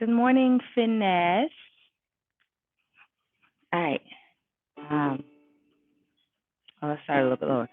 Good morning, Finesse. All right. Um, let's start a little bit lower.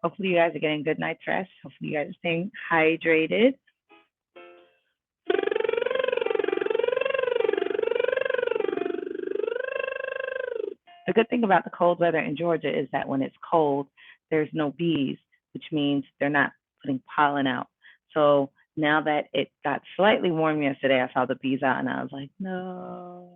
Hopefully, you guys are getting good night's rest. Hopefully, you guys are staying hydrated. The good thing about the cold weather in Georgia is that when it's cold, there's no bees, which means they're not putting pollen out. So now that it got slightly warm yesterday, I saw the bees out and I was like, no.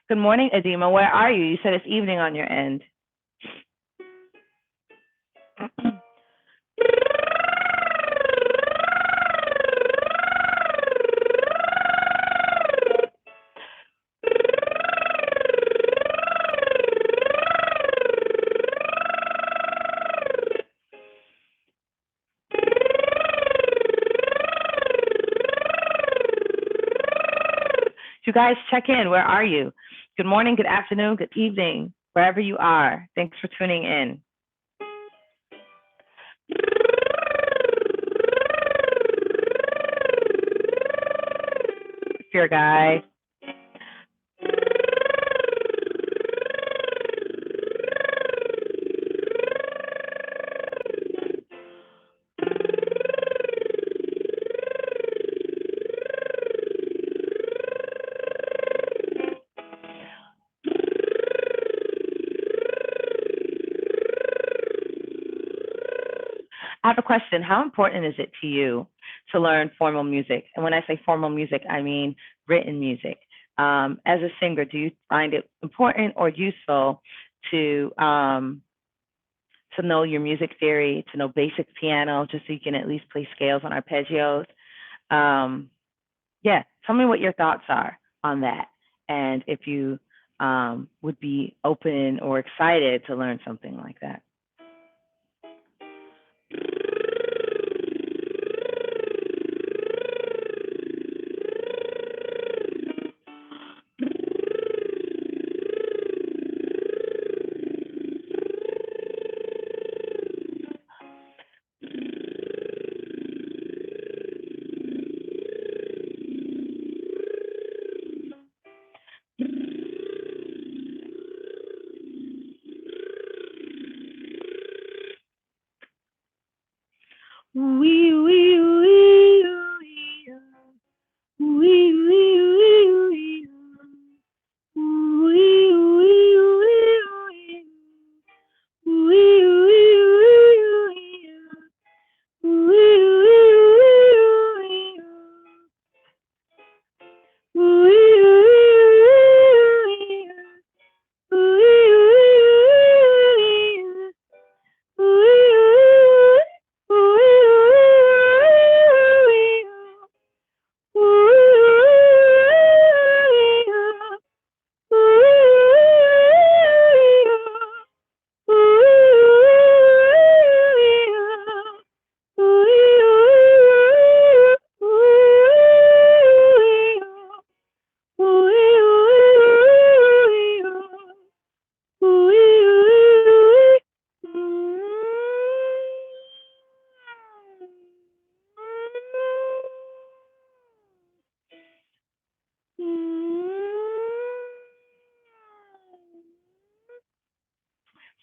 Good morning, Adima. Where are you? You said it's evening on your end. You guys check in. Where are you? Good morning, good afternoon, good evening, wherever you are. Thanks for tuning in. Fear guy. I have a question. How important is it to you to learn formal music? And when I say formal music, I mean written music. As a singer, do you find it important or useful to know your music theory, to know basic piano, just so you can at least play scales on arpeggios? Yeah, tell me what your thoughts are on that, and if you would be open or excited to learn something like that.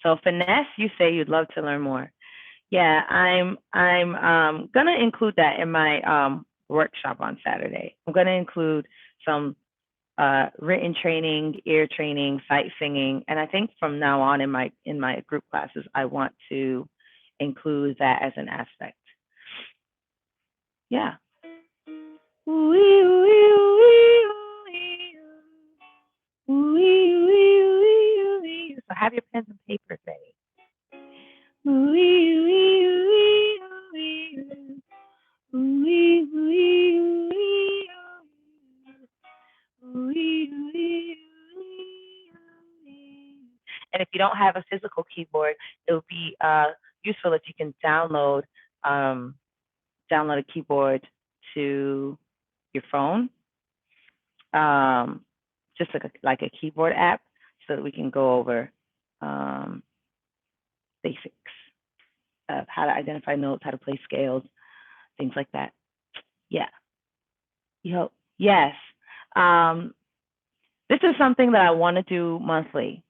So finesse, you say you'd love to learn more. Yeah, I'm gonna include that in my workshop on Saturday. I'm gonna include some written training, ear training, sight singing, and I think from now on in my group classes, I want to include that as an aspect. Yeah. So have your pens and papers ready. And if you don't have a physical keyboard, it would be useful if you can um, download a keyboard to your phone, um, just like a keyboard app, so that we can go over um, basics of how to identify notes, how to play scales, things like that. Yeah. You hope. Yes. Um, this is something that I want to do monthly.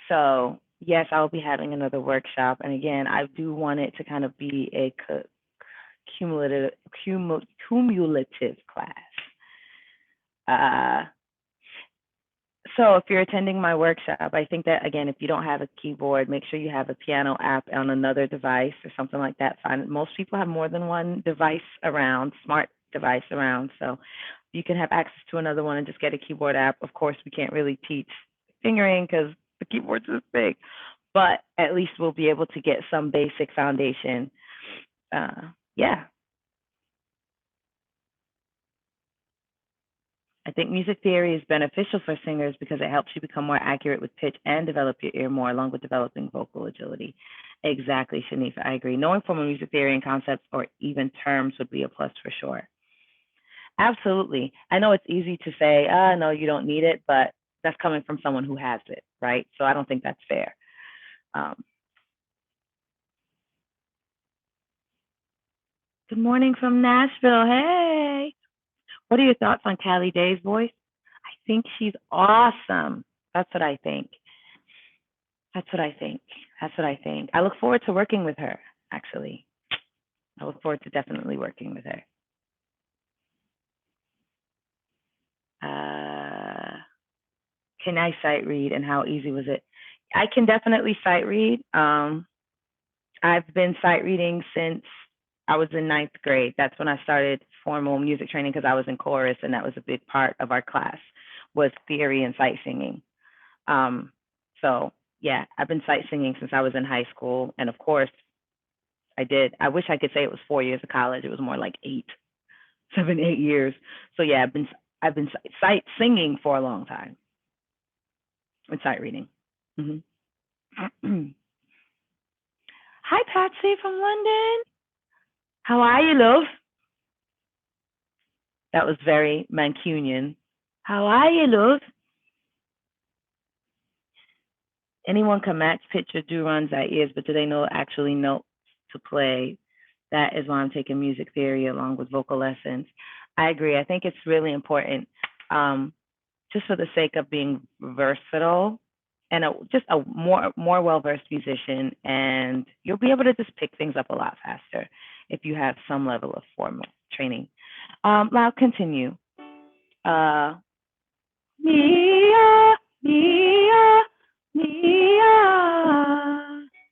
So yes, I will be having another workshop, and again, I do want it to kind of be a cumulative cumulative class. Uh, so if you're attending my workshop, I think that again, if you don't have a keyboard, make sure you have a piano app on another device or something like that. Fine. Most people have more than one device around, smart device around. So you can have access to another one and just get a keyboard app. Of course, we can't really teach fingering because the keyboard's this big, but at least we'll be able to get some basic foundation. Yeah, I think music theory is beneficial for singers because it helps you become more accurate with pitch and develop your ear more, along with developing vocal agility. Exactly, Shanifa. I agree. Knowing formal music theory and concepts or even terms would be a plus for sure. Absolutely. I know it's easy to say, no, you don't need it, but that's coming from someone who has it, right? So I don't think that's fair. Um, Good morning from Nashville. Hey. What are your thoughts on Callie Day's voice? I think she's awesome. That's what I think. That's what I think. That's what I think. I look forward to working with her, actually. I look forward to definitely working with her. Uh, can I sight read and how easy was it? I can definitely sight read. I've been sight reading since I was in ninth grade. That's when I started formal music training because I was in chorus, and that was a big part of our class was theory and sight singing. Um, so yeah, I've been sight singing since I was in high school, and of course, I did. I wish I could say it was 4 years of college. It was more like 7, 8 years. So yeah, I've been sight singing for a long time and sight reading. Mm-hmm. Hi, Patsy from London. How are you, love? That was very Mancunian. How are you, love? Anyone can match, pitch, or do runs at ears, but do they know actually notes to play? That is why I'm taking music theory along with vocal lessons. I agree. I think it's really important, just for the sake of being versatile and just a more well versed musician, and you'll be able to just pick things up a lot faster if you have some level of formal training. I'll continue. Uh, Mia, Mia, Mia.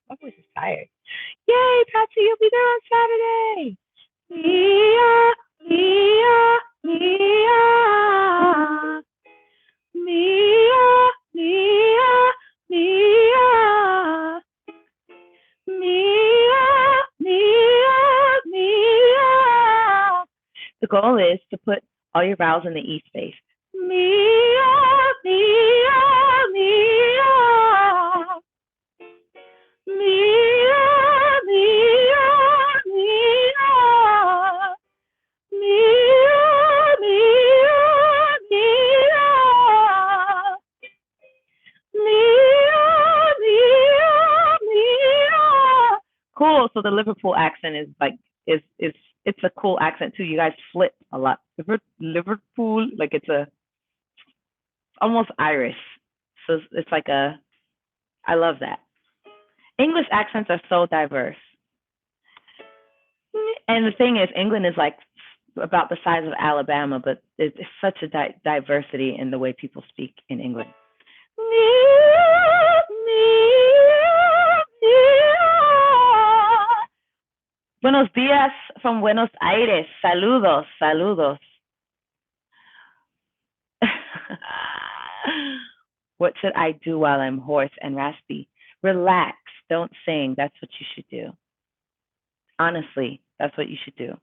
My voice is tired. Yay, Patsy, you'll be there on Saturday. Mia, Mia, Mia. Mia, Mia, Mia. Mia, Mia, Mia. The goal is to put all your vowels in the E space. Mia, Mia, Mia. Mia, Mia, Mia. Mia, Mia, Mia. Mia, Mia, Mia. Cool. So the Liverpool accent is like is it's a cool accent too. You guys flip a lot. Liverpool, like it's almost Irish. So it's like I love that. English accents are so diverse. And the thing is, England is like about the size of Alabama, but there's such a diversity in the way people speak in England. Buenos días from Buenos Aires. Saludos, saludos. What should I do while I'm hoarse and raspy? Relax. Don't sing. That's what you should do. Honestly, that's what you should do.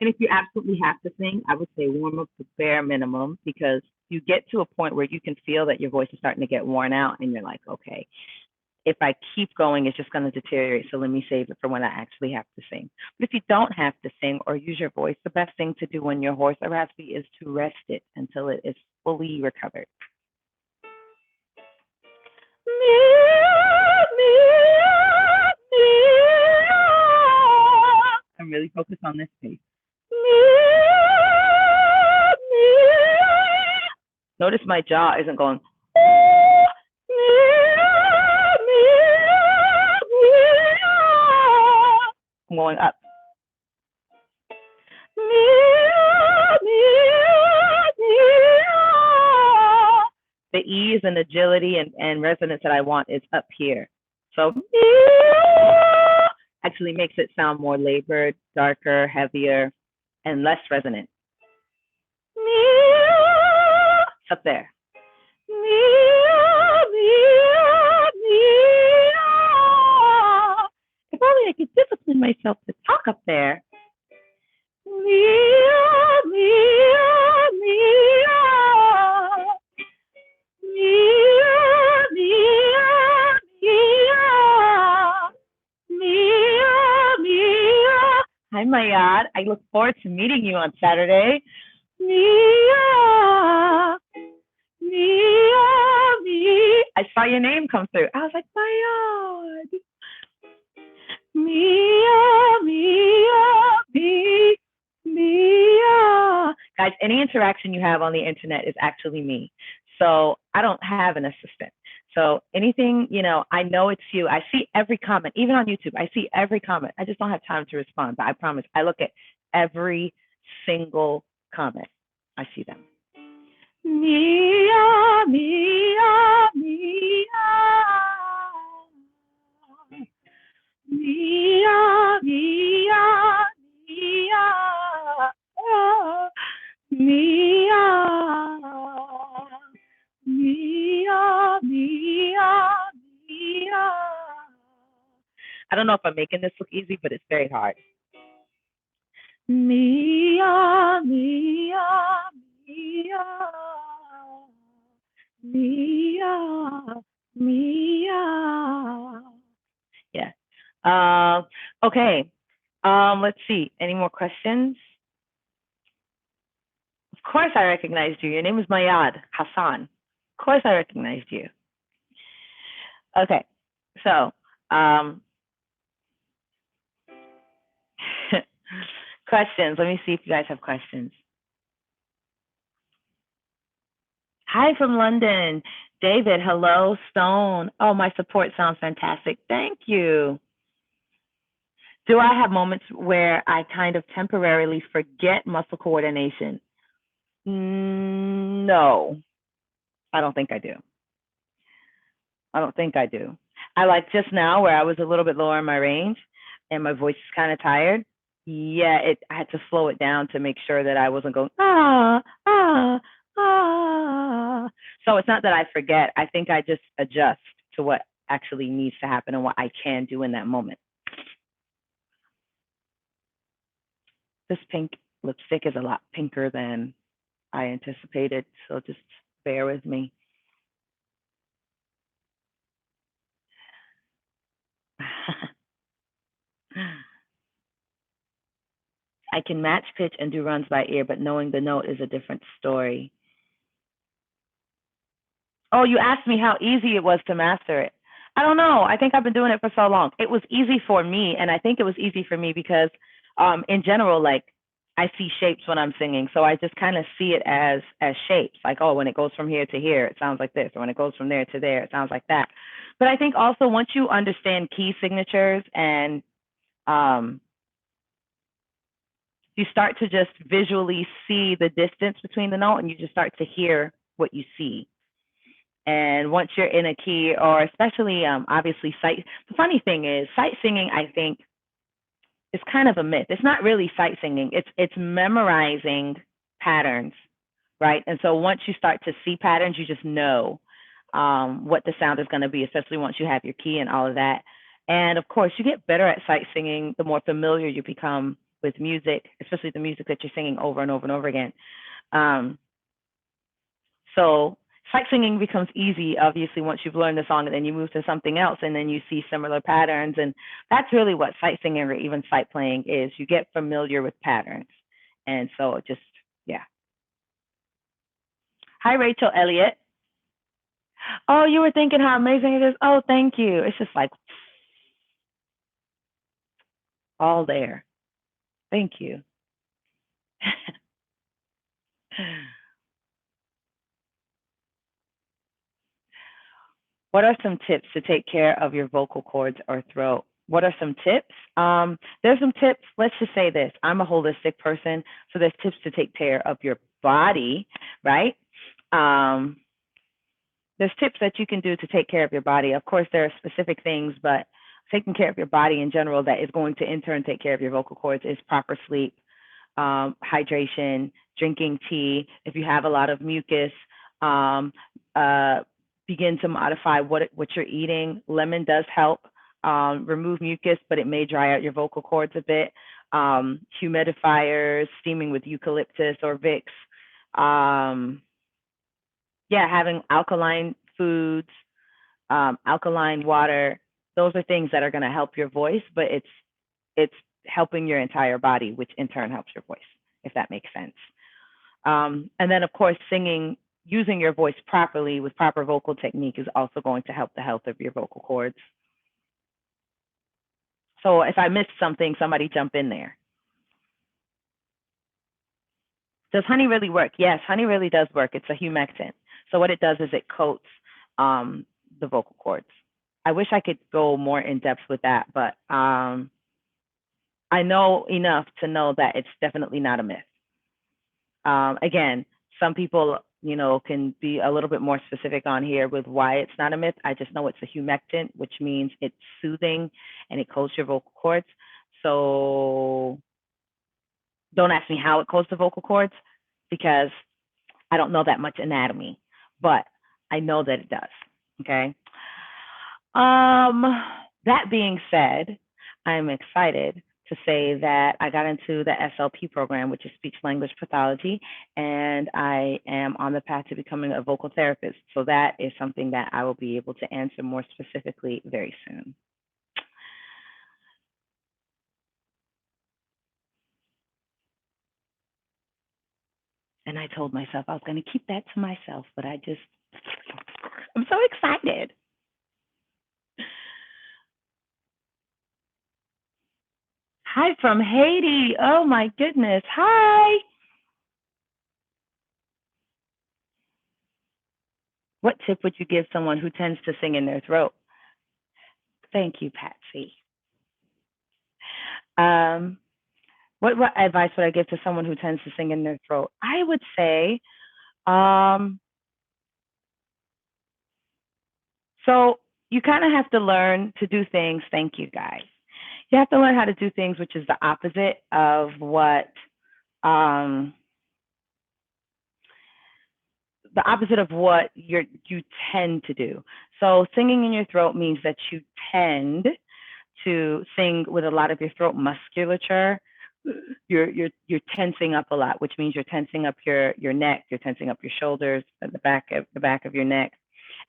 And if you absolutely have to sing, I would say warm up the bare minimum, because you get to a point where you can feel that your voice is starting to get worn out and you're like, okay, if I keep going, it's just going to deteriorate. So let me save it for when I actually have to sing. But if you don't have to sing or use your voice, the best thing to do when you're hoarse or raspy is to rest it until it is fully recovered. I'm really focused on this piece. Notice my jaw isn't going. I'm going up. The ease and agility and resonance that I want is up here. So actually makes it sound more labored, darker, heavier, and less resonant. It's up there. If only I could discipline myself to talk up there. Hi, Mayad. I look forward to meeting you on Saturday. I saw your name come through. I was like, Mayad. Guys, any interaction you have on the internet is actually me. So I don't have an assistant. So anything, I know it's you. I see every comment, even on YouTube. I see every comment. I just don't have time to respond. But I promise, I look at every single comment. I see them. Mia, Mia, Mia. Mia, Mia, Mia. Mia, Mia, Mia, Mia. I don't know if I'm making this look easy, but it's very hard. Mia, Mia, Mia, Mia, Mia. Yeah. Okay. Let's see. Any more questions? Of course I recognized you. Your name is Mayad Hassan. Of course I recognized you. Okay. So, questions. Let me see if you guys have questions. Hi from London. David, hello. Stone. Oh, my support sounds fantastic. Thank you. Do I have moments where I kind of temporarily forget muscle coordination? No, I don't think I do. I like just now where I was a little bit lower in my range and my voice is kind of tired. Yeah, I had to slow it down to make sure that I wasn't going, ah, ah, ah. So it's not that I forget. I think I just adjust to what actually needs to happen and what I can do in that moment. This pink lipstick is a lot pinker than I anticipated, so just bear with me. I can match pitch and do runs by ear, but knowing the note is a different story. Oh, you asked me how easy it was to master it. I don't know. I think I've been doing it for so long. It was easy for me, and I think it was easy for me because in general, like I see shapes when I'm singing, so I just kind of see it as shapes. Like, oh, when it goes from here to here, it sounds like this, or when it goes from there to there, it sounds like that. But I think also once you understand key signatures and um, you start to just visually see the distance between the note, and you just start to hear what you see. And once you're in a key, or especially obviously sight, the funny thing is sight singing, I think, is kind of a myth. It's not really sight singing. It's memorizing patterns, right? And so once you start to see patterns, you just know what the sound is going to be, especially once you have your key and all of that. And of course, you get better at sight singing the more familiar you become with music, especially the music that you're singing over and over and over again. Um, so sight singing becomes easy, obviously, once you've learned the song, and then you move to something else, and then you see similar patterns. And that's really what sight singing or even sight playing is. You get familiar with patterns. And so it just, yeah. Hi, Rachel Elliott. Oh, you were thinking how amazing it is. Oh, thank you. It's just like all there. Thank you. What are some tips to take care of your vocal cords or throat? What are some tips? There's some tips. Let's just say this. I'm a holistic person, so there's tips to take care of your body, right? Um, there's tips that you can do to take care of your body. Of course, there are specific things, but taking care of your body in general that is going to in turn take care of your vocal cords is proper sleep, hydration, drinking tea. If you have a lot of mucus, um, uh, begin to modify what you're eating. Lemon does help remove mucus, but it may dry out your vocal cords a bit. Humidifiers, steaming with eucalyptus or Vicks. Um, yeah, having alkaline foods, alkaline water. Those are things that are going to help your voice, but it's helping your entire body, which in turn helps your voice, if that makes sense. And then, of course, singing, using your voice properly with proper vocal technique is also going to help the health of your vocal cords. So if I missed something, somebody jump in there. Does honey really work? Yes, honey really does work. It's a humectant. So what it does is it coats um, the vocal cords. I wish I could go more in depth with that, but I know enough to know that it's definitely not a myth. Again, some people, can be a little bit more specific on here with why it's not a myth. I just know it's a humectant, which means it's soothing and it coats your vocal cords. So don't ask me how it coats the vocal cords because I don't know that much anatomy, but I know that it does. Okay. Um, that being said, I'm excited to say that I got into the SLP program, which is speech language pathology, and I am on the path to becoming a vocal therapist. So that is something that I will be able to answer more specifically very soon. And I told myself I was going to keep that to myself, but I'm so excited. Hi from Haiti. Oh my goodness. Hi. What tip would you give someone who tends to sing in their throat? Thank you, Patsy. Um, what advice would I give to someone who tends to sing in their throat? I would say, um, so you kind of have to learn to do things. Thank you, guys. You have to learn how to do things, which is the opposite of what um, you tend to do. So singing in your throat means that you tend to sing with a lot of your throat musculature. You're tensing up a lot, which means you're tensing up your neck, you're tensing up your shoulders, at the back of your neck,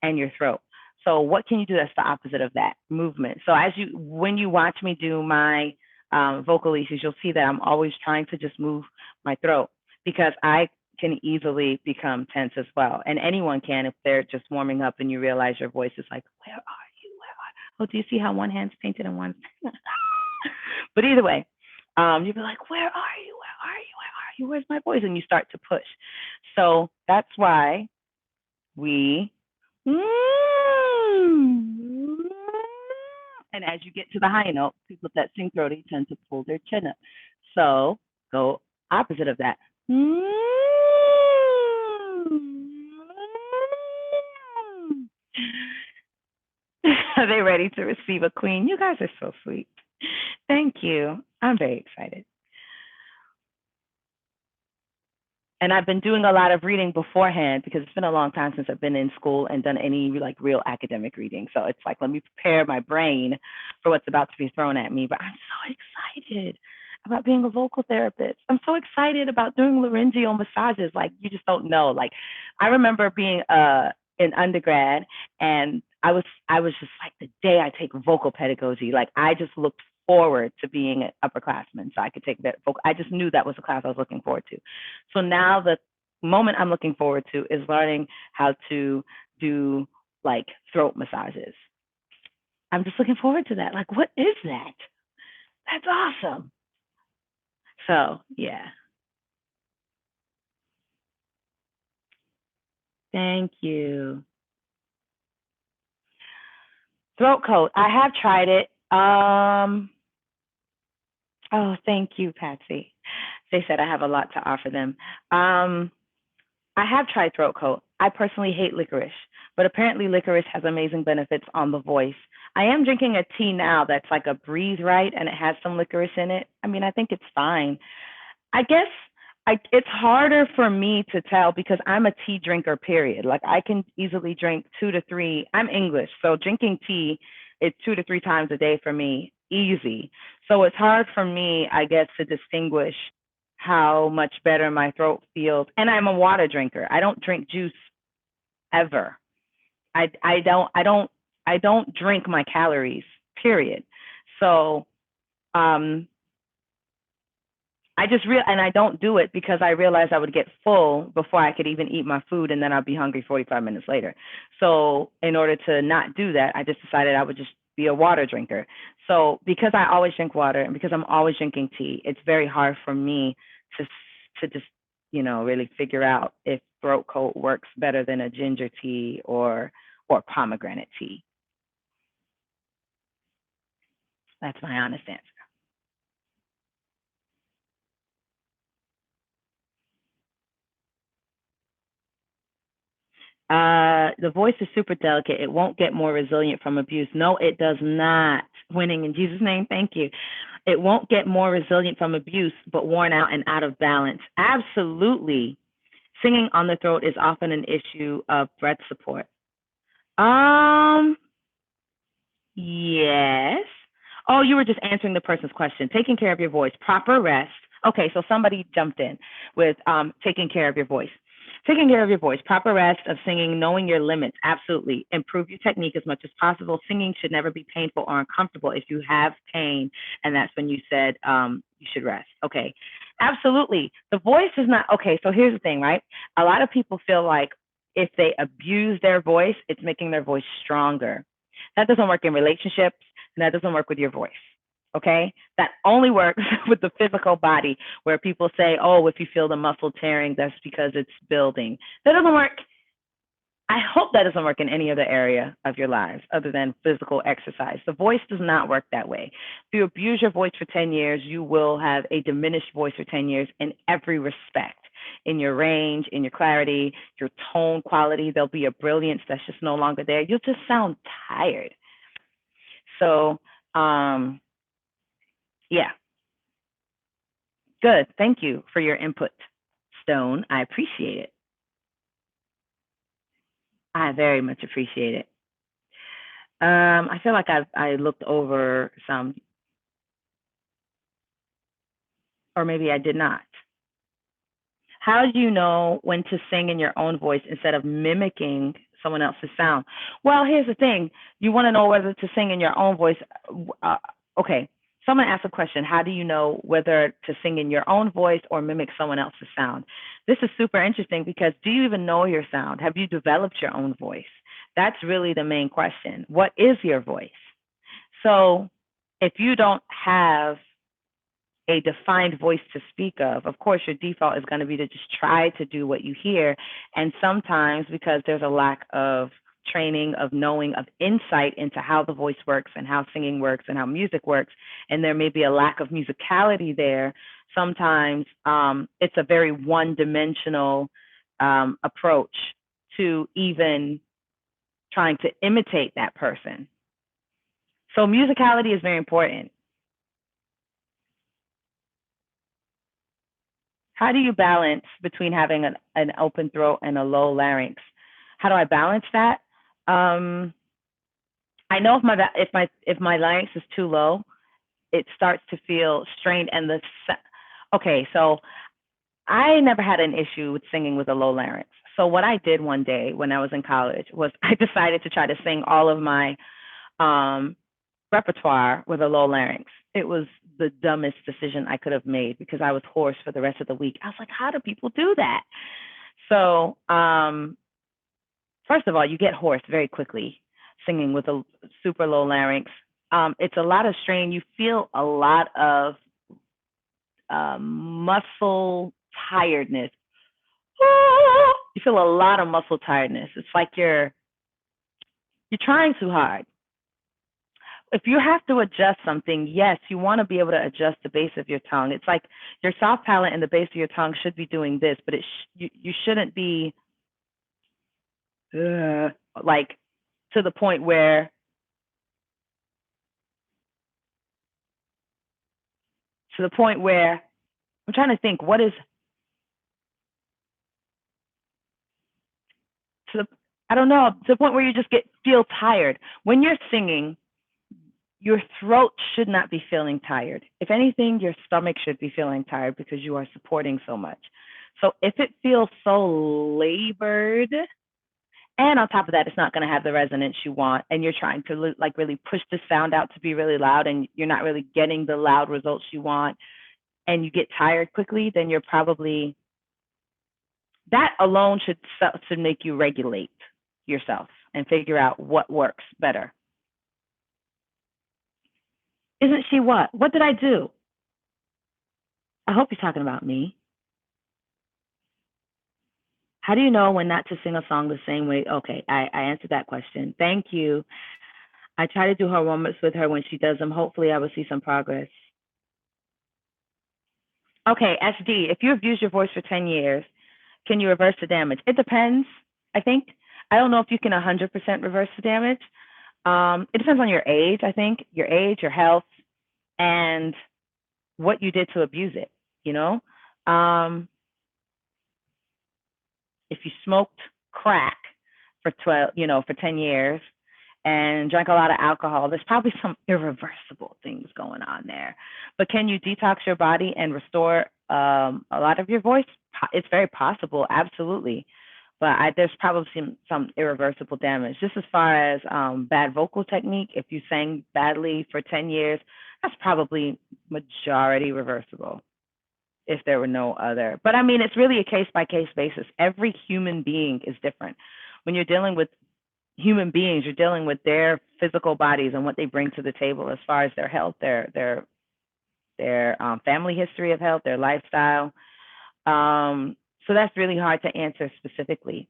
and your throat. So what can you do that's the opposite of that? Movement. So when you watch me do my vocalises, you'll see that I'm always trying to just move my throat because I can easily become tense as well. And anyone can if they're just warming up and you realize your voice is like, where are you? Where are you? Oh, do you see how one hand's painted and one's but either way, you'd be like, where are you? Where are you? where's my voice? And you start to push. So that's why we, and as you get to the high note, people that sing throaty tend to pull their chin up. So go opposite of that. Are they ready to receive a queen? You guys are so sweet. Thank you. I'm very excited. And I've been doing a lot of reading beforehand because it's been a long time since I've been in school and done any like real academic reading. So it's like, let me prepare my brain for what's about to be thrown at me. But I'm so excited about being a vocal therapist. I'm so excited about doing laryngeal massages. Like, you just don't know. Like, I remember being in undergrad, and I was just like, the day I take vocal pedagogy, like I just looked forward to being an upperclassman so I could take that vocal. I just knew that was the class I was looking forward to. So now the moment I'm looking forward to is learning how to do like throat massages. I'm just looking forward to that. Like, what is that? That's awesome. So yeah. Thank you. Throat coat. I have tried it. Oh, thank you, Patsy. They said I have a lot to offer them. I have tried throat coat. I personally hate licorice, but apparently licorice has amazing benefits on the voice. I am drinking a tea now that's like a Breathe Right, and it has some licorice in it. I mean, I think it's fine. I guess it's harder for me to tell because I'm a tea drinker, period. Like, I can easily drink 2 to 3. I'm English, so drinking tea, it's 2 to 3 times a day for me, easy. So it's hard for me, I guess, to distinguish how much better my throat feels. And I'm a water drinker. I don't drink juice ever. I don't drink my calories, period. So and I don't do it because I realized I would get full before I could even eat my food, and then I'd be hungry 45 minutes later. So in order to not do that, I just decided I would just be a water drinker. So because I always drink water and because I'm always drinking tea, it's very hard for me to just, really figure out if throat coat works better than a ginger tea or pomegranate tea. That's my honest answer. The voice is super delicate. It won't get more resilient from abuse. No, it does not. Winning in Jesus' name, thank you. It won't get more resilient from abuse, but worn out and out of balance. Absolutely. Singing on the throat is often an issue of breath support. Um, yes. Oh, you were just answering the person's question. Taking care of your voice, proper rest. Okay, so somebody jumped in with taking care of your voice. Taking care of your voice, proper rest of singing, knowing your limits, absolutely. Improve your technique as much as possible. Singing should never be painful or uncomfortable. If you have pain, and that's when you said you should rest. Okay, absolutely. The voice is not, okay, so here's the thing, right? A lot of people feel like if they abuse their voice, it's making their voice stronger. That doesn't work in relationships, and that doesn't work with your voice. Okay, that only works with the physical body, where people say, oh, if you feel the muscle tearing, that's because it's building. That doesn't work. I hope that doesn't work in any other area of your lives other than physical exercise. The voice does not work that way. If you abuse your voice for 10 years, you will have a diminished voice for 10 years in every respect. In your range, in your clarity, your tone quality, there'll be a brilliance that's just no longer there. You'll just sound tired. So, yeah. Good. Thank you for your input, Stone. I appreciate it. I very much appreciate it. I feel like I looked over some, or maybe I did not. How do you know when to sing in your own voice instead of mimicking someone else's sound? Well, here's the thing. You want to know whether to sing in your own voice. Okay. Someone asked a question. How do you know whether to sing in your own voice or mimic someone else's sound? This is super interesting because do you even know your sound? Have you developed your own voice? That's really the main question. What is your voice? So if you don't have a defined voice to speak of course, your default is going to be to just try to do what you hear. And sometimes, because there's a lack of training, of knowing, of insight into how the voice works and how singing works and how music works, and there may be a lack of musicality there, sometimes it's a very one dimensional approach to even trying to imitate that person. So musicality is very important. How do you balance between having an open throat and a low larynx? How do I balance that? Um, I know if my larynx is too low, it starts to feel strained. And okay, so I never had an issue with singing with a low larynx. So what I did one day when I was in college was I decided to try to sing all of my um, repertoire with a low larynx. It was the dumbest decision I could have made because I was hoarse for the rest of the week. I was like, how do people do that? So, first of all, you get hoarse very quickly singing with a super low larynx. It's a lot of strain. You feel a lot of muscle tiredness. You feel a lot of muscle tiredness. It's like you're trying too hard. If you have to adjust something, yes, you want to be able to adjust the base of your tongue. It's like your soft palate and the base of your tongue should be doing this, but you shouldn't be like to the point where I'm trying to think what is to the I don't know, to the point where you just feel tired. When you're singing, your throat should not be feeling tired. If anything, your stomach should be feeling tired because you are supporting so much. So if it feels so labored, and on top of that, it's not going to have the resonance you want, and you're trying to like really push the sound out to be really loud, and you're not really getting the loud results you want, and you get tired quickly, then you're probably that alone should make you regulate yourself and figure out what works better. Isn't she what? What did I do? I hope you're talking about me. How do you know when not to sing a song the same way? Okay, I answered that question. Thank you. I try to do her warm-ups with her when she does them. Hopefully, I will see some progress. Okay, SD, if you have used your voice for 10 years, can you reverse the damage? It depends, I think. I don't know if you can 100% reverse the damage. It depends on your age, I think, your age, your health, and what you did to abuse it, you know? If you smoked crack for 10 years and drank a lot of alcohol, there's probably some irreversible things going on there. But can you detox your body and restore a lot of your voice? It's very possible, absolutely. But there's probably some irreversible damage. Just as far as bad vocal technique, if you sang badly for 10 years, that's probably majority reversible if there were no other. But I mean, it's really a case by case basis. Every human being is different. When you're dealing with human beings, you're dealing with their physical bodies and what they bring to the table as far as their health, their family history of health, their lifestyle. So that's really hard to answer specifically.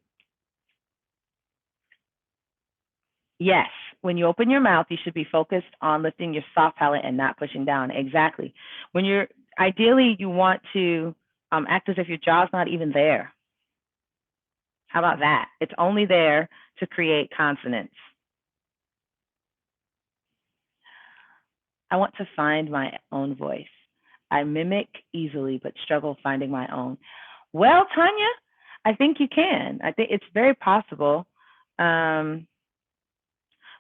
Yes, when you open your mouth, you should be focused on lifting your soft palate and not pushing down. Exactly. When you're ideally, you want to act as if your jaw's not even there. How about that? It's only there to create consonants. I want to find my own voice. I mimic easily, but struggle finding my own. Well, Tanya, I think you can. I think it's very possible. But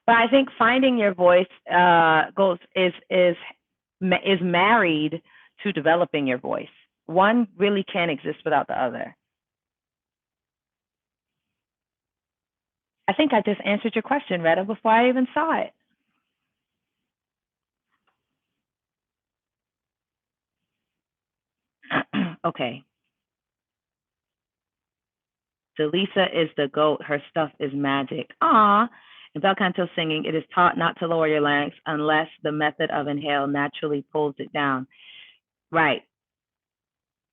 I think finding your voice is married to developing your voice. One really can't exist without the other. I think I just answered your question, Retta, before I even saw it. Okay. Delisa is the GOAT. Her stuff is magic. Ah, in bel canto singing, it is taught not to lower your larynx unless the method of inhale naturally pulls it down. Right.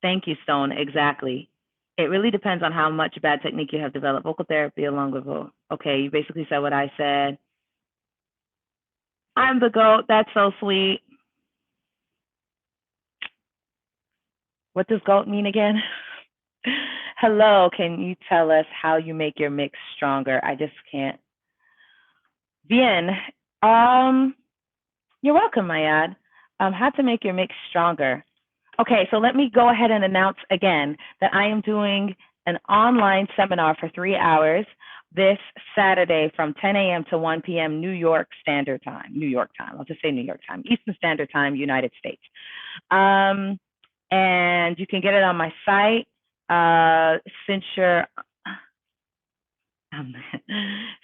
Thank you, Stone. Exactly. It really depends on how much bad technique you have developed. Vocal therapy along with okay, you basically said what I said. I'm the GOAT. That's so sweet. What does GOAT mean again? Hello, can you tell us how you make your mix stronger? I just can't. Bien. Um, you're welcome, Mayad. How to make your mix stronger. Okay, so let me go ahead and announce again that I am doing an online seminar for 3 hours this Saturday from 10 a.m. to 1 p.m. New York Standard Time. New York time. I'll just say New York time. Eastern Standard Time, United States. And you can get it on my site. Since you're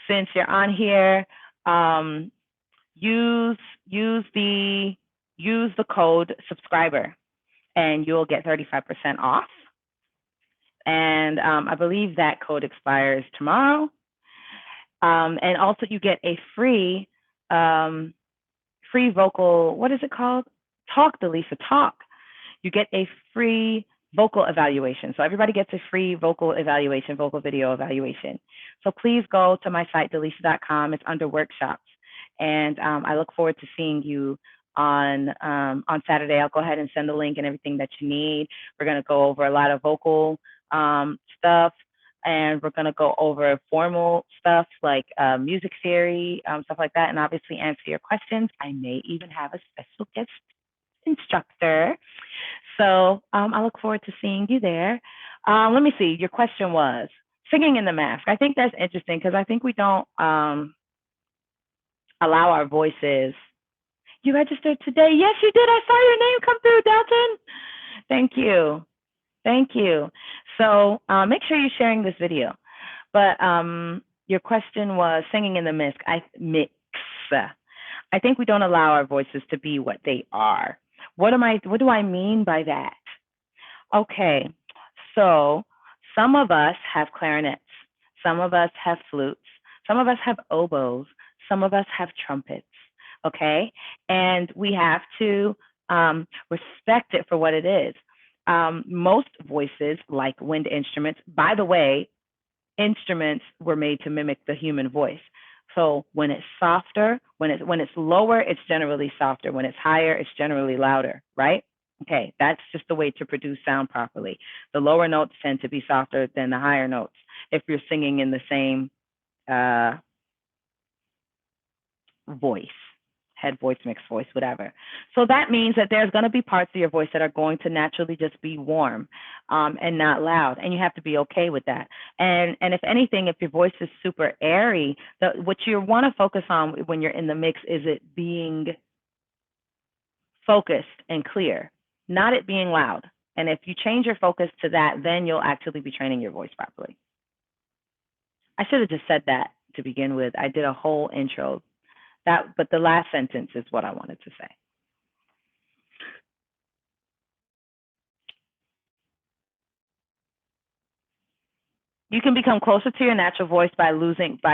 since you're on here, use the code subscriber, and you'll get 35% off. And I believe that code expires tomorrow. And also, you get a free vocal. What is it called? Talk, Delisa, talk. You get a free vocal evaluation. So everybody gets a free vocal evaluation, vocal video evaluation. So please go to my site, delisa.com. It's under workshops. And I look forward to seeing you on Saturday. I'll go ahead and send the link and everything that you need. We're going to go over a lot of vocal stuff, and we're going to go over formal stuff like music theory, stuff like that, and obviously answer your questions. I may even have a special guest instructor. So I look forward to seeing you there. Let me see. Your question was singing in the mask. I think that's interesting because I think we don't allow our voices. You registered today? Yes, you did. I saw your name come through, Dalton. Thank you. Thank you. So make sure you're sharing this video. But your question was singing in the mix. I think we don't allow our voices to be what they are. What do I mean by that? Okay, so some of us have clarinets, some of us have flutes, some of us have oboes, some of us have trumpets, okay? And we have to respect it for what it is. Most voices, like wind instruments, by the way, instruments were made to mimic the human voice. So when it's softer, when it's lower, it's generally softer. When it's higher, it's generally louder, right? Okay, that's just the way to produce sound properly. The lower notes tend to be softer than the higher notes if you're singing in the same voice, head voice, mixed voice, whatever. So that means that there's going to be parts of your voice that are going to naturally just be warm and not loud, and you have to be okay with that. And if anything, if your voice is super airy, what you want to focus on when you're in the mix is it being focused and clear, not it being loud. And if you change your focus to that, then you'll actually be training your voice properly. I should have just said that to begin with. I did a whole intro. But the last sentence is what I wanted to say. You can become closer to your natural voice by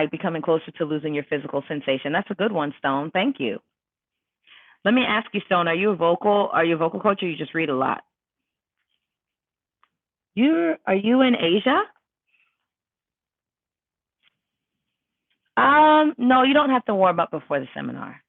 becoming closer to losing your physical sensation. That's a good one, Stone. Thank you. Let me ask you, Stone, are you a vocal coach, or you just read a lot? Are you in Asia? No, you don't have to warm up before the seminar.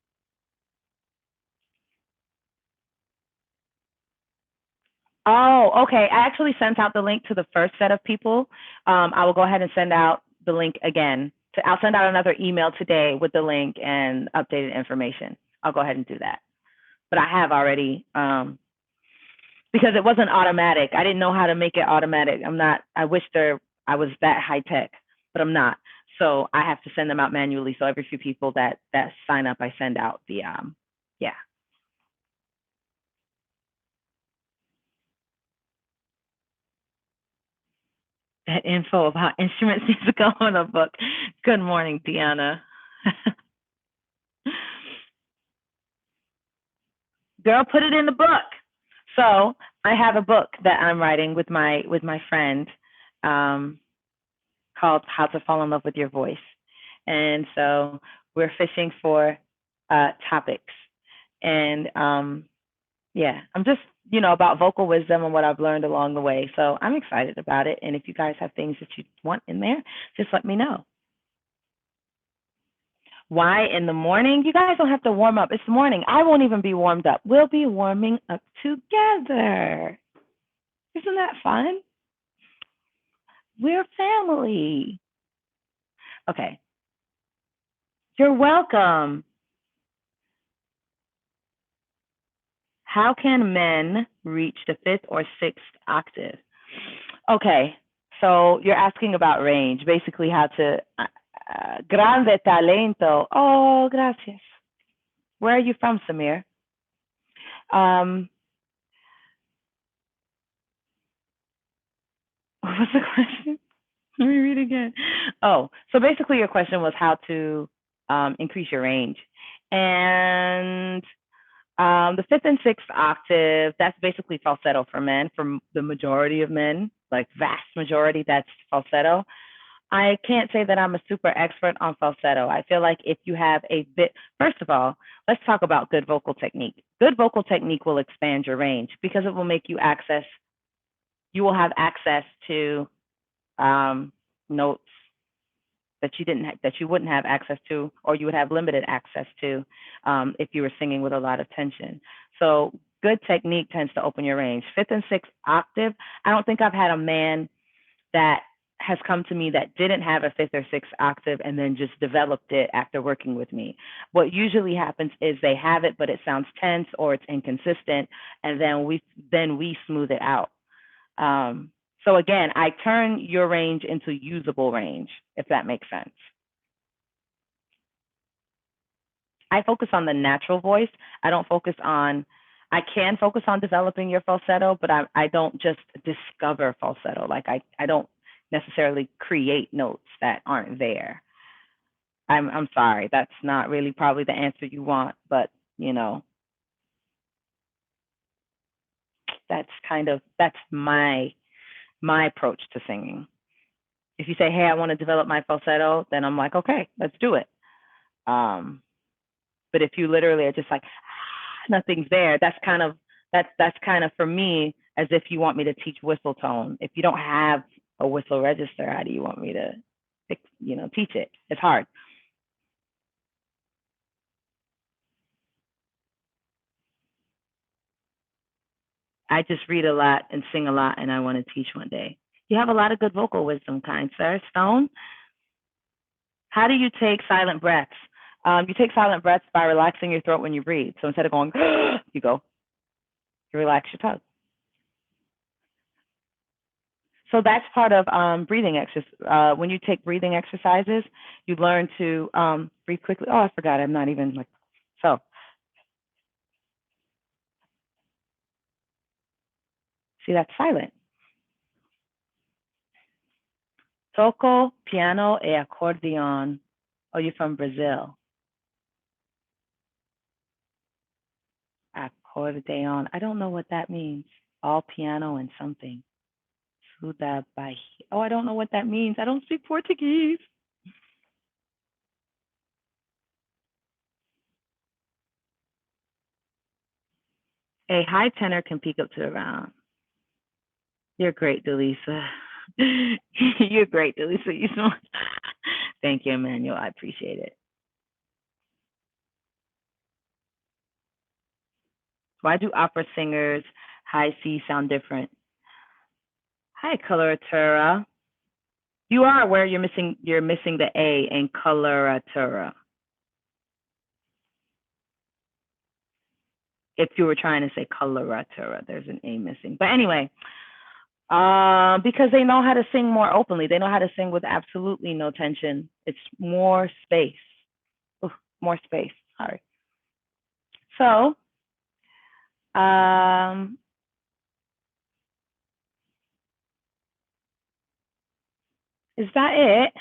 Oh, okay. I actually sent out the link to the first set of people. I will go ahead and send out the link again. I'll send out another email today with the link and updated information. I'll go ahead and do that. But I have already, because it wasn't automatic. I didn't know how to make it automatic. I wish I was that high tech, but I'm not. So I have to send them out manually. So every few people that sign up, I send out the, yeah. That info about instruments needs to go in a book. Good morning, Deanna. Girl, put it in the book. So I have a book that I'm writing with my friend called How to Fall in Love with Your Voice. And so we're fishing for topics. And yeah, I'm just about vocal wisdom and what I've learned along the way. So I'm excited about it. And if you guys have things that you want in there, just let me know. Why in the morning? You guys don't have to warm up. It's morning. I won't even be warmed up. We'll be warming up together. Isn't that fun? We're family. Okay. You're welcome. How can men reach the fifth or sixth octave? Okay. So you're asking about range, basically how to. Grande talento. Oh, gracias. Where are you from, Samir? Um, what was the question? Let me read again. Oh, so basically your question was how to increase your range. And the fifth and sixth octave, that's basically falsetto for men, for the majority of men, like vast majority, that's falsetto. I can't say that I'm a super expert on falsetto. I feel like if you have a bit, first of all, let's talk about good vocal technique. Good vocal technique will expand your range because it will make you will have access to notes that you wouldn't have access to, or you would have limited access to if you were singing with a lot of tension. So good technique tends to open your range. Fifth and sixth octave, I don't think I've had a man that has come to me that didn't have a fifth or sixth octave and then just developed it after working with me. What usually happens is they have it, but it sounds tense or it's inconsistent, and then we smooth it out. So again, I turn your range into usable range, if that makes sense. I focus on the natural voice. I don't focus on, I can focus on developing your falsetto, but I don't just discover falsetto. Like I don't necessarily create notes that aren't there. I'm sorry. That's not really probably the answer you want, but that's my approach to singing. If you say, "Hey, I want to develop my falsetto," then I'm like, "Okay, let's do it." Um, but if you literally are just like, nothing's there, that's kind of for me as if you want me to teach whistle tone. If you don't have a whistle register, how do you want me to, teach it? It's hard. I just read a lot and sing a lot, and I want to teach one day. You have a lot of good vocal wisdom, kind sir. Stone, how do you take silent breaths? You take silent breaths by relaxing your throat when you breathe. So instead of going, you relax your tongue. So that's part of breathing exercise. When you take breathing exercises, you learn to breathe quickly. Oh, I forgot. I'm not even like so. See, that's silent. Toco, piano, e accordion. Oh, you're from Brazil. Accordion. I don't know what that means. All piano and something. Suda Bahia. Oh, I don't know what that means. I don't speak Portuguese. A high tenor can peak up to around. You're great, Delisa. You're great, Delisa. You know. Thank you, Emmanuel. I appreciate it. Why do opera singers high C sound different? Hi, coloratura. You are aware you're missing the A in coloratura. If you were trying to say coloratura, there's an A missing. But anyway, because they know how to sing more openly. They know how to sing with absolutely no tension. It's more space. Oof, more space. Sorry. So, um, is that it?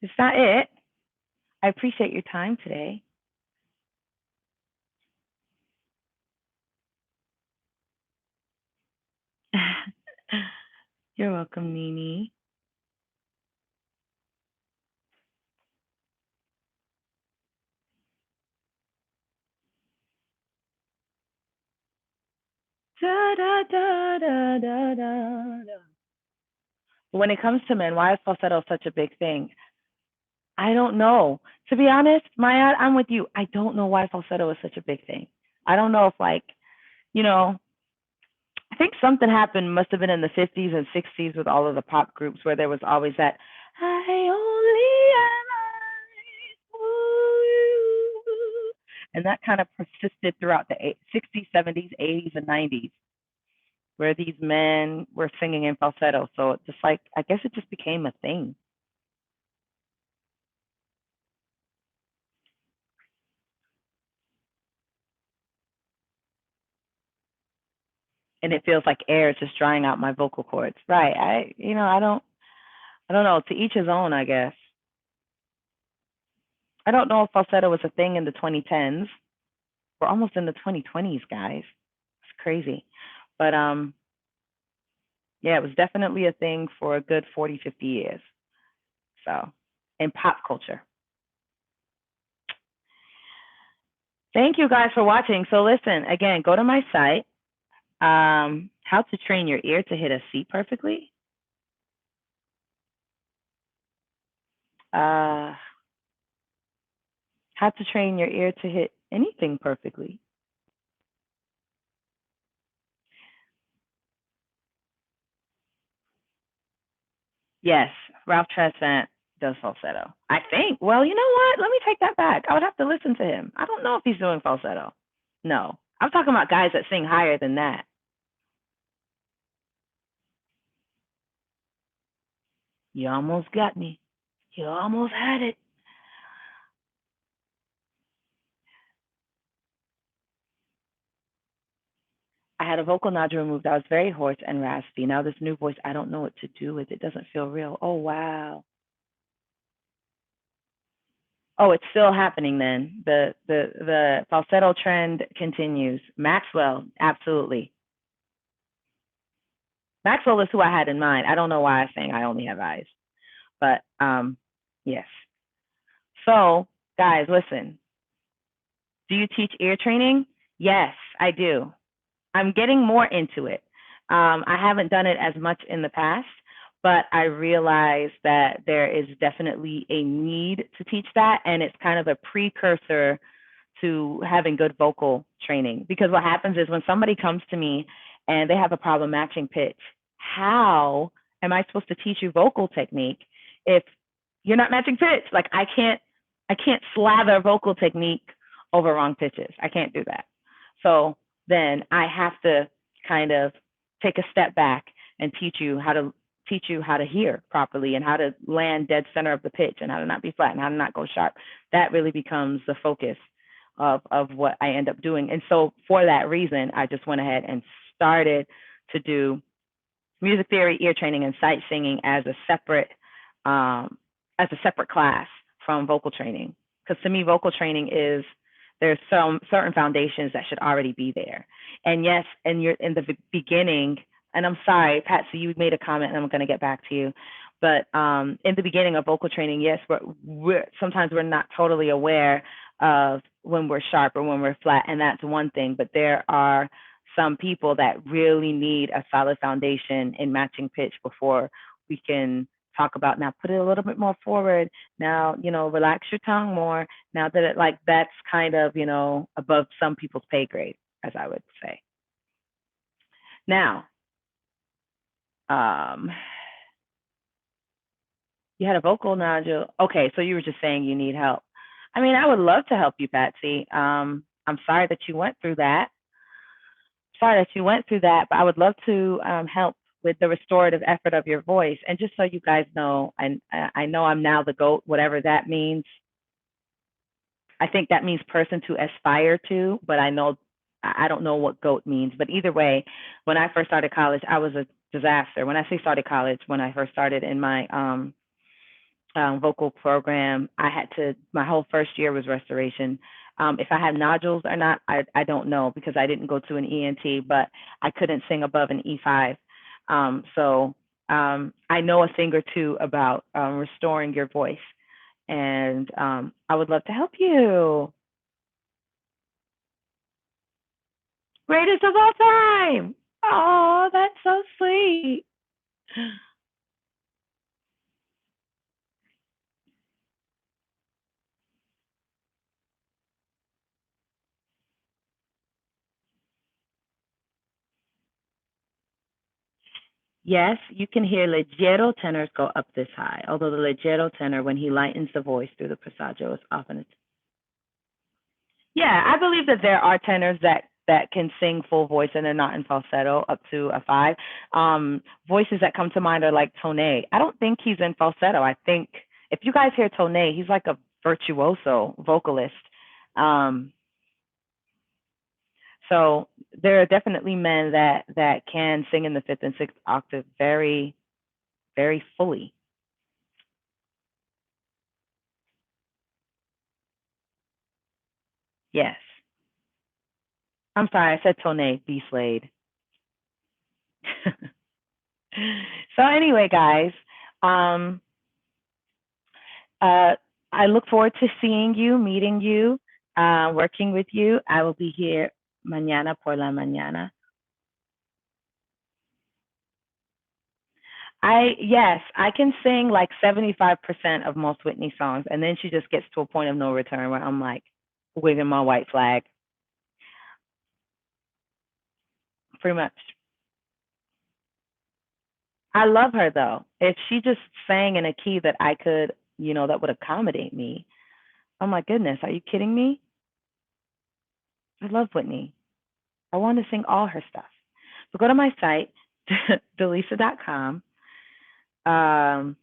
Is that it? I appreciate your time today. You're welcome, Nini. Da, da, da, da, da, da, da. When it comes to men, why is falsetto such a big thing? I don't know. To be honest, Maya, I'm with you. I don't know why falsetto is such a big thing. I don't know if like, you know, I think something happened must have been in the 50s and 60s with all of the pop groups where there was always that I only am you. And that kind of persisted throughout the 60s, 70s, 80s, and 90s where these men were singing in falsetto. So it's just like, I guess it just became a thing. And it feels like air is just drying out my vocal cords. Right. I don't know. To each his own, I guess. I don't know if falsetto was a thing in the 2010s. We're almost in the 2020s, guys. It's crazy. But yeah, it was definitely a thing for a good 40, 50 years. So, in pop culture. Thank you guys for watching. So, listen, again, go to my site, How to Train Your Ear to Hit a C Perfectly. How to Train Your Ear to Hit Anything Perfectly. Yes, Ralph Tresvant does falsetto. I think. Well, you know what? Let me take that back. I would have to listen to him. I don't know if he's doing falsetto. No, I'm talking about guys that sing higher than that. You almost got me. You almost had it. I had a vocal nodule removed. I was very hoarse and raspy. Now this new voice, I don't know what to do with. It doesn't feel real. Oh wow. Oh, it's still happening then. The falsetto trend continues. Maxwell, absolutely. Maxwell is who I had in mind. I don't know why I sang I only have eyes. But yes. So, guys, listen. Do you teach ear training? Yes, I do. I'm getting more into it. I haven't done it as much in the past, but I realize that there is definitely a need to teach that, and it's kind of a precursor to having good vocal training. Because what happens is when somebody comes to me and they have a problem matching pitch, how am I supposed to teach you vocal technique if you're not matching pitch? Like I can't slather vocal technique over wrong pitches. I can't do that. So then I have to kind of take a step back and teach you how to hear properly and how to land dead center of the pitch and how to not be flat and how to not go sharp. That really becomes the focus of what I end up doing. And so for that reason, I just went ahead and started to do music theory, ear training, and sight singing um, as a separate class from vocal training. Because to me, vocal training is there's some certain foundations that should already be there. And yes, and you're in the beginning. And I'm sorry, Patsy, you made a comment, and I'm going to get back to you. But in the beginning of vocal training, yes, sometimes we're not totally aware of when we're sharp or when we're flat, and that's one thing. But there are some people that really need a solid foundation in matching pitch before we can talk about now put it a little bit more forward. Now, relax your tongue more. Now that that's kind of, above some people's pay grade, as I would say. Now, um, you had a vocal nodule. Okay, so you were just saying you need help. I mean, I would love to help you, Patsy. I'm sorry that you went through that. Sorry that you went through that, but I would love to help with the restorative effort of your voice. And just so you guys know, I know I'm now the GOAT, whatever that means. I think that means person to aspire to, but I don't know what GOAT means. But either way, when I first started college, I was a disaster. When I say started college, when I first started in my vocal program, my whole first year was restoration. If I had nodules or not, I don't know because I didn't go to an ENT, but I couldn't sing above an E5. So I know a thing or two about restoring your voice, and I would love to help you. Greatest of all time. Oh, that's so sweet. Yes, you can hear leggero tenors go up this high, although the leggero tenor, when he lightens the voice through the passaggio, is often. Yeah, I believe that there are tenors that can sing full voice and they're not in falsetto up to a five. Voices that come to mind are like Tone. I don't think he's in falsetto. I think if you guys hear Tone, he's like a virtuoso vocalist. Um, so there are definitely men that can sing in the fifth and sixth octave very, very fully. Yes. I'm sorry, I said Tone, B Slade. So anyway, guys, um, uh, I look forward to seeing you, meeting you, working with you. I will be here mañana por la mañana. Yes, I can sing like 75% of most Whitney songs, and then she just gets to a point of no return where I'm like waving my white flag. Pretty much. I love her though. If she just sang in a key that I could, that would accommodate me. Oh my goodness, are you kidding me? I love Whitney. I want to sing all her stuff. So go to my site, delisa.com. Um,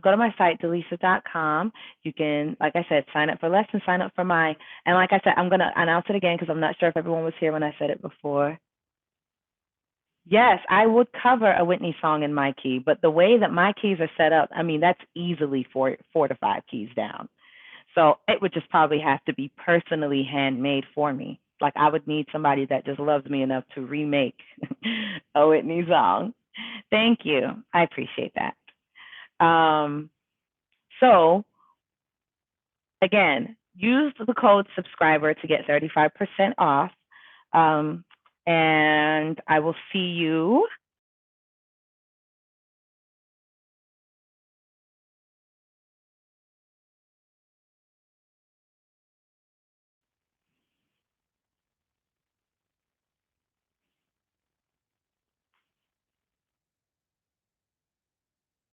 go to my site, delisa.com. You can, like I said, sign up for lessons, sign up for and like I said, I'm going to announce it again because I'm not sure if everyone was here when I said it before. Yes, I would cover a Whitney song in my key, but the way that my keys are set up, I mean, that's easily four to five keys down. So it would just probably have to be personally handmade for me. Like I would need somebody that just loves me enough to remake a Whitney song. Thank you. I appreciate that. Um, so again, use the code subscriber to get 35% off. Um, and I will see you